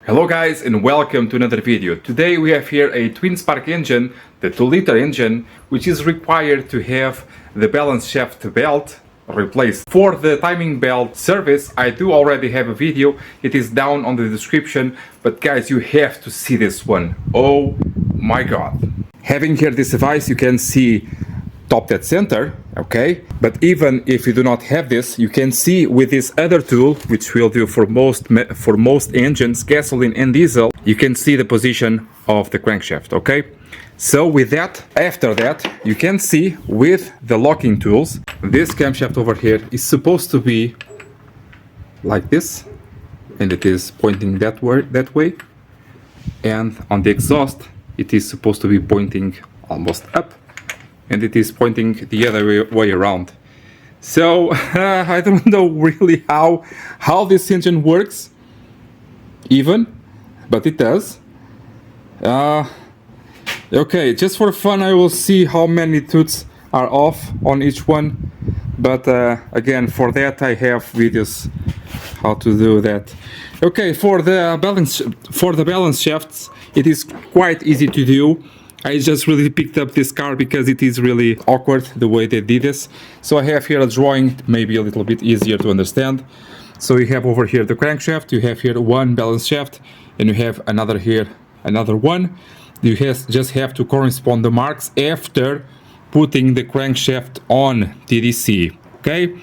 Hello guys and welcome to another video. Today we have here a twin spark engine, the 2-liter engine, which is required to have the balance shaft belt replaced. For the timing belt service, I do already have a video. It is down on the description, but guys, you have to see this one. Oh my god. Having here this device, you can see top dead center, okay, but even if you do not have this, you can see with this other tool, which will do for most engines, gasoline and diesel, you can see the position of the crankshaft, okay. So with that, after that, you can see with the locking tools, this camshaft over here is supposed to be like this, and it is pointing that way, and on the exhaust it is supposed to be pointing almost up, and it is pointing the other way around. So I don't know really how this engine works even, but it does. Okay, just for fun I will see how many tooths are off on each one, but again, for that I have videos how to do that. Okay, for the balance shafts, it is quite easy to do. I just really picked up this car because it is really awkward the way they did this. So I have here a drawing, maybe a little bit easier to understand. So you have over here the crankshaft, you have here one balance shaft, and you have another here, another one. You just have to correspond the marks after putting the crankshaft on TDC, okay?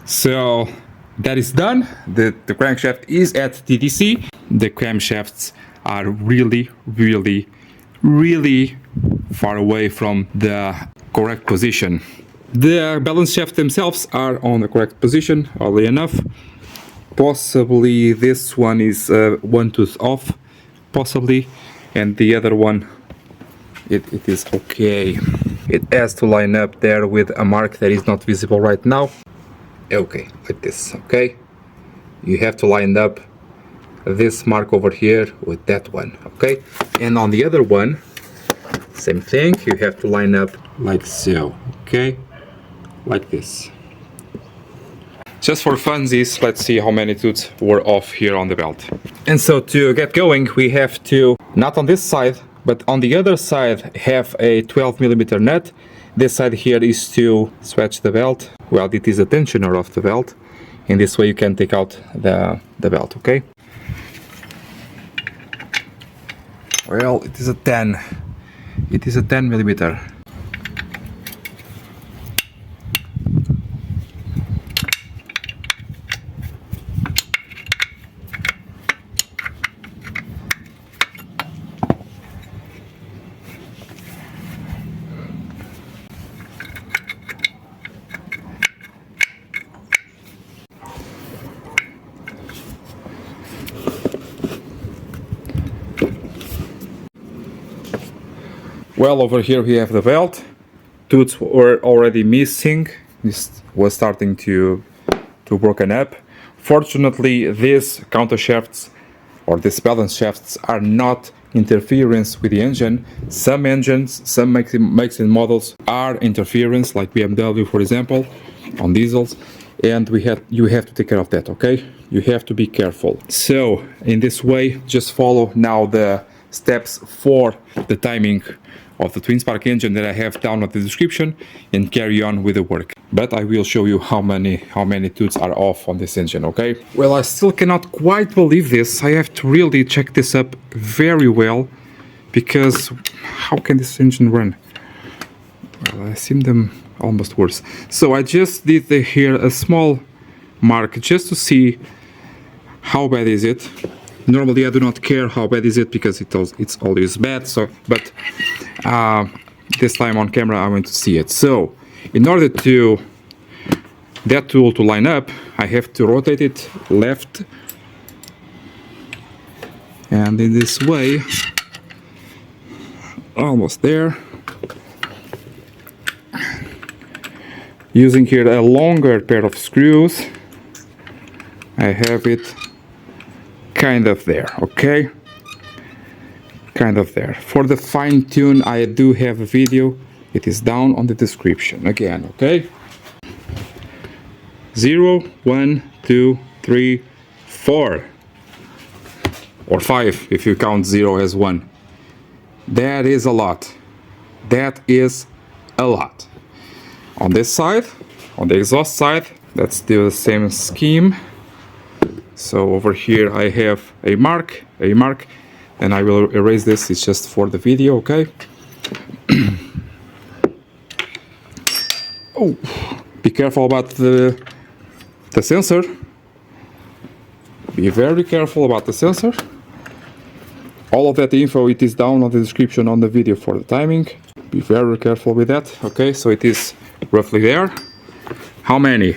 So that is done. The crankshaft is at TDC. The camshafts are really far away from the correct position. The balance shafts themselves are on the correct position, oddly enough. Possibly this one is one tooth off, possibly, and the other one, it is okay. It has to line up there with a mark that is not visible right now. Okay, like this, okay? You have to line up this mark over here with that one, okay? And on the other one, same thing, you have to line up like so, okay? Like this. Just for funsies, let's see how many tooths were off here on the belt. And so to get going, we have to, not on this side, but on the other side, have a 12mm nut. This side here is to stretch the belt. Well, it is a tensioner of the belt. In this way you can take out the belt, okay? Well, it is a 10. It is a 10mm. Well, over here we have the belt. Tooths were already missing. This was starting to broken up. Fortunately, these counter shafts or these balance shafts are not interference with the engine. Some engines, some makes and models are interference, like BMW for example, on diesels, and you have to take care of that, okay? You have to be careful. So in this way, just follow now the steps for the timing of the twin spark engine that I have down at the description and carry on with the work. But I will show you how many tooths are off on this engine, okay? Well, I still cannot quite believe this. I have to really check this up very well, because how can this engine run? Well, I seen them almost worse. So I just did here a small mark just to see how bad is it. Normally I do not care how bad is it because it's always bad, so but this time on camera I want to see it. So in order to that tool to line up, I have to rotate it left, and in this way, almost there, using here a longer pair of screws, I have it kind of there, okay? Kind of there. For the fine tune, I do have a video. It is down on the description again, okay? 0, 1, 2, 3, 4. or 5 if you count 0 as 1. That is a lot. That is a lot. On this side, on the exhaust side, let's do the same scheme. So over here I have a mark, and I will erase this, it's just for the video, okay? Oh, be careful about the sensor. Be very careful about the sensor. All of that info, it is down on the description on the video for the timing. Be very careful with that. Okay, so it is roughly there. How many?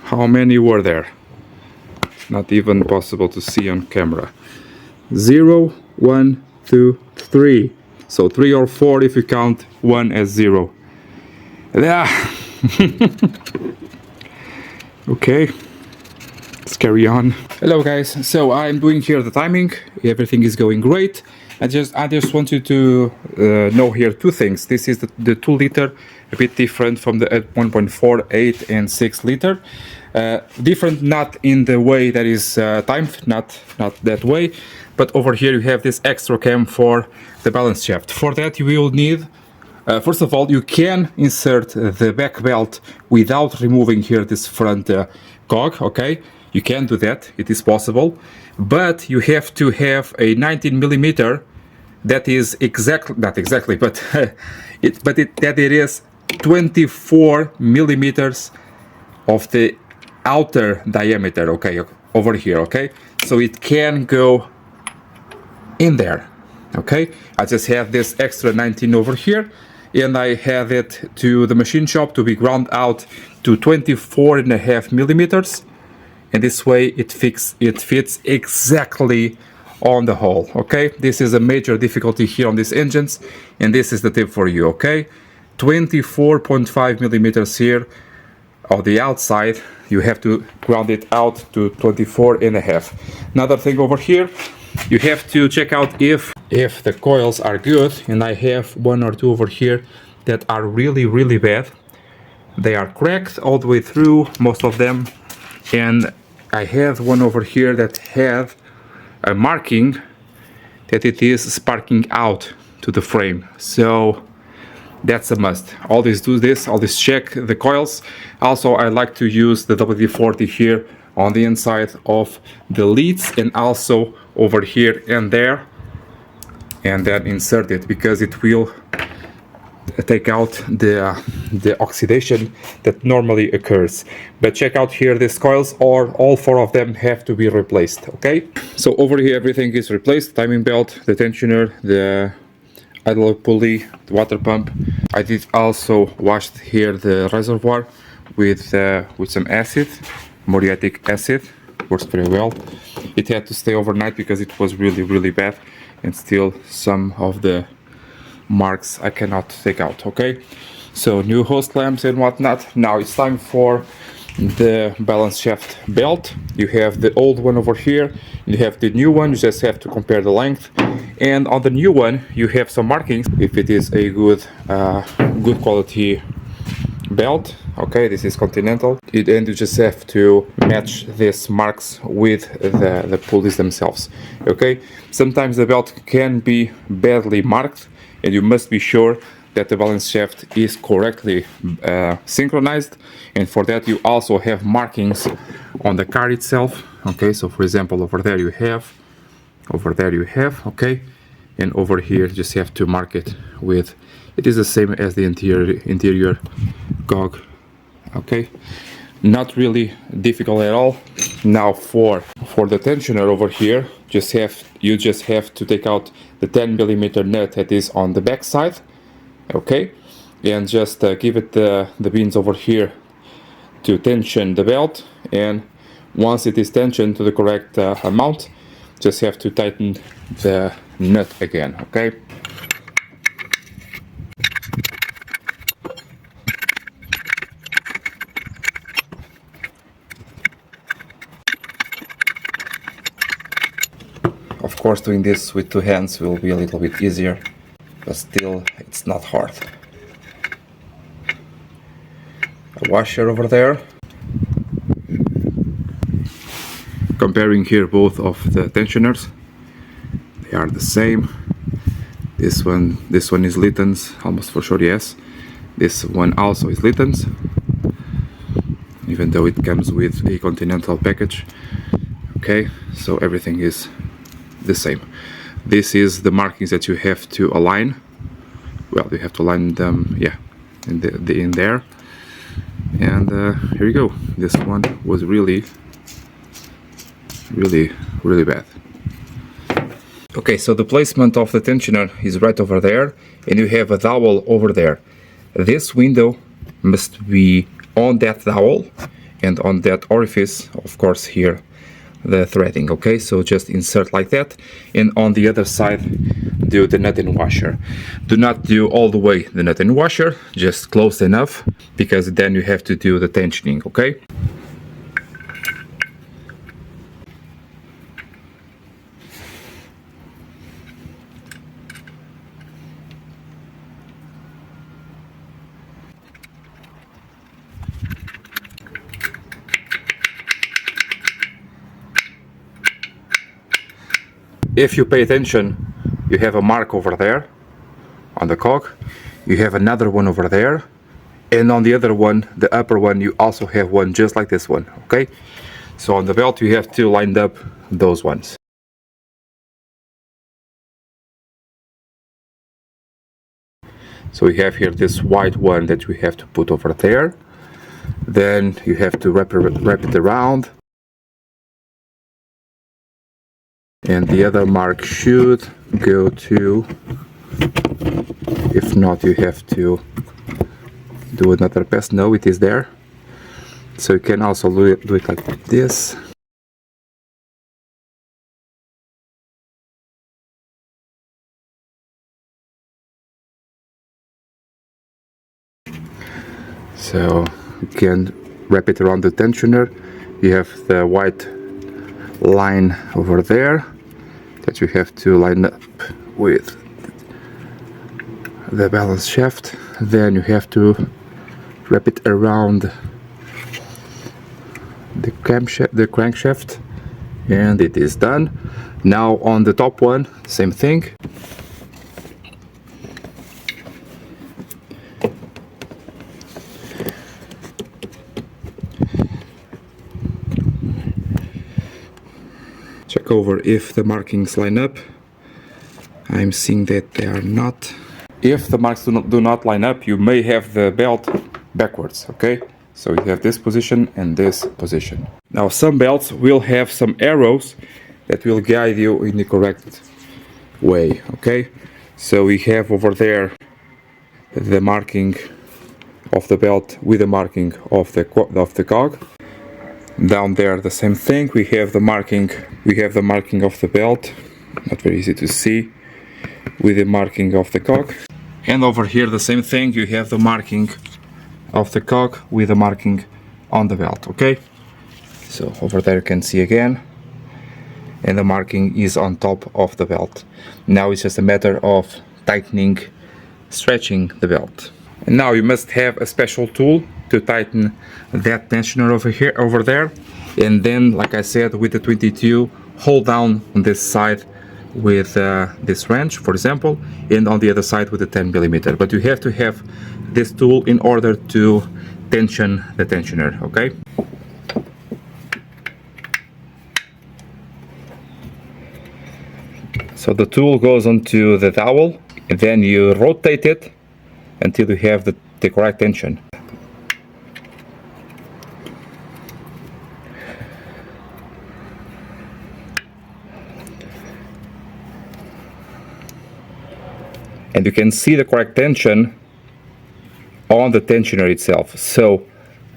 How many were there? Not even possible to see on camera. 0, 1, 2, 3. So 3 or 4 if you count 1 as 0. Yeah. Okay, let's carry on. Hello guys, so I'm doing here the timing. Everything is going great. I just want you to know here two things. This is the 2 liter, a bit different from the 1.4, 8 and 6 liter. Different not in the way that is timed, not that way, but over here you have this extra cam for the balance shaft. For that you will need, first of all, you can insert the back belt without removing here this front cog, okay? You can do that, it is possible, but you have to have a 19 millimeter that is not exactly, but that it is 24 millimeters of the outer diameter, okay, over here, okay? So it can go in there, okay? I just have this extra 19 over here, and I have it to the machine shop to be ground out to 24.5 millimeters. And this way it fits exactly on the hole, okay? This is a major difficulty here on these engines, and this is the tip for you, okay? 24.5 millimeters here on the outside, you have to ground it out to 24.5. Another thing over here, you have to check out if the coils are good, and I have 1 or 2 over here that are really bad. They are cracked all the way through, most of them, and I have one over here that have a marking that it is sparking out to the frame, so that's a must. Always do this, always check the coils. Also, I like to use the WD-40 here on the inside of the leads, and also over here and there, and then insert it, because it will take out the oxidation that normally occurs. But check out here these coils, or all 4 of them have to be replaced, okay? So over here everything is replaced: timing belt, the tensioner, the idler pulley, the water pump. I did also wash here the reservoir with some acid, muriatic acid. Works very well. It had to stay overnight because it was really bad, and still some of the marks I cannot take out, okay? So new hose clamps and whatnot. Now it's time for the balance shaft belt. You have the old one over here, you have the new one. You just have to compare the length, and on the new one you have some markings if it is a good quality belt, okay? This is Continental, and you just have to match these marks with the pulleys themselves, okay? Sometimes the belt can be badly marked, and you must be sure that the balance shaft is correctly synchronized, and for that you also have markings on the car itself, okay? So for example, over there you have, okay, and over here you just have to mark it with, it is the same as the interior cog, okay? Not really difficult at all. Now for the tensioner over here, you just have to take out the 10 millimeter nut that is on the back side, okay, and just give it the pins over here to tension the belt, and once it is tensioned to the correct amount, just have to tighten the nut again, okay? Of course, doing this with 2 hands will be a little bit easier, but still it's not hard. A washer over there. comparing here both of the tensioners. They are the same. This one is Sytems, almost for sure, yes. This one also is Sytems, even though it comes with a Continental package. Okay, so everything is the same. This is the markings that you have to align. Well, you have to align them, yeah, in there. And here you go. This one was really bad. Okay, so the placement of the tensioner is right over there, and you have a dowel over there. This window must be on that dowel, and on that orifice, of course, here the threading. Okay, so just insert like that, and on the other side do the nut and washer. Do not do all the way the nut and washer, just close enough, because then you have to do the tensioning. Okay. If you pay attention, you have a mark over there on the cog, you have another one over there, and on the other one, the upper one, you also have one just like this one. Okay, so on the belt you have to line up those ones. So we have here this white one that we have to put over there, then you have to wrap it around. And the other mark should go to, if not you have to do another pass. No, it is there. So you can also do it like this. So you can wrap it around the tensioner. You have the white line over there that you have to line up with the balance shaft. Then you have to wrap it around the crankshaft, and it is done. Now on the top one, same thing. Check over if the markings line up. I'm seeing that they are not. If the marks do not line up, you may have the belt backwards. Okay, so you have this position and this position. Now some belts will have some arrows that will guide you in the correct way. Okay, so we have over there the marking of the belt with the marking of the cog. Down there the same thing, we have the marking of the belt, not very easy to see, with the marking of the cog. And over here the same thing, you have the marking of the cog with the marking on the belt. Okay, so over there you can see again, and the marking is on top of the belt. Now it's just a matter of tightening, stretching the belt. And now you must have a special tool to tighten that tensioner over there, and then, like I said, with the 22, hold down on this side with this wrench, for example, and on the other side with the 10mm. But you have to have this tool in order to tension the tensioner. Okay. So the tool goes onto the dowel, and then you rotate it until you have the correct tension. And you can see the correct tension on the tensioner itself. So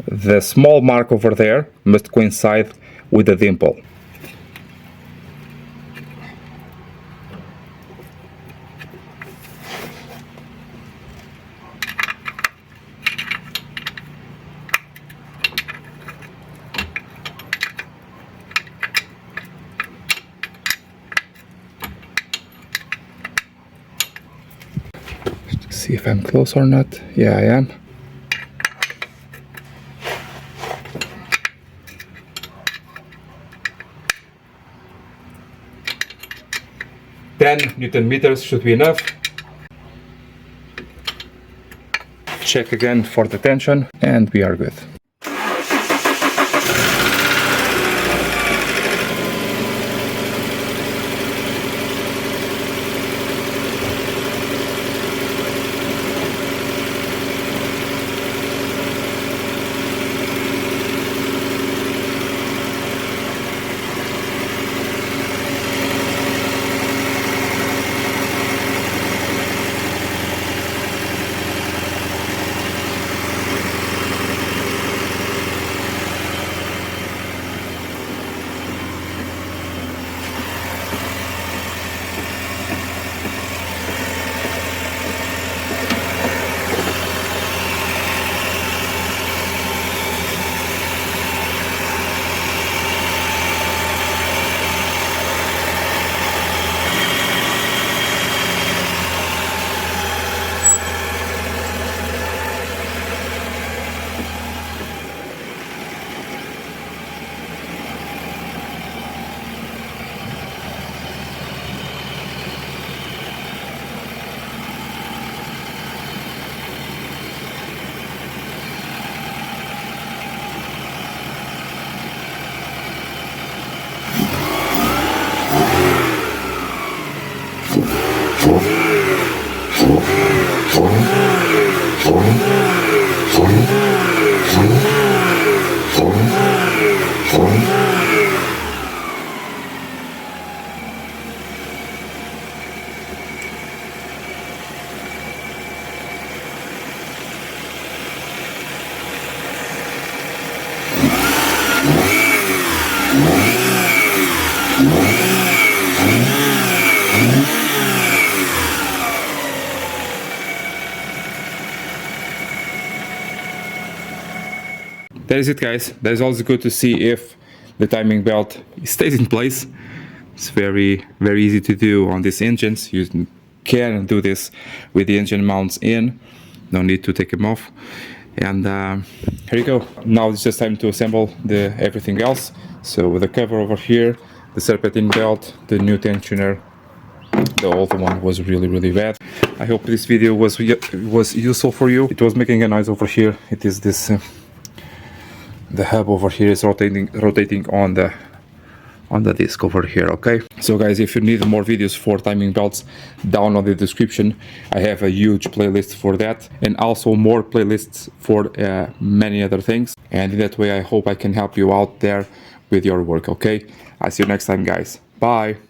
the small mark over there must coincide with the dimple. See if I'm close or not. Yeah, I am. 10 Newton meters should be enough. Check again for the tension and we are good. That is it, guys. That is also good to see if the timing belt stays in place. It's very easy to do on these engines. You can do this with the engine mounts in, no need to take them off. And here you go. Now it's just time to assemble the everything else. So with the cover over here, the serpentine belt, the new tensioner, the old one was really bad. I hope this video was useful for you. It was making a noise over here. It is this the hub over here is rotating on the disc over here. Okay, so guys, if you need more videos for timing belts, down on the description I have a huge playlist for that, and also more playlists for many other things, and in that way I hope I can help you out there with your work. Okay, I'll see you next time, guys. Bye.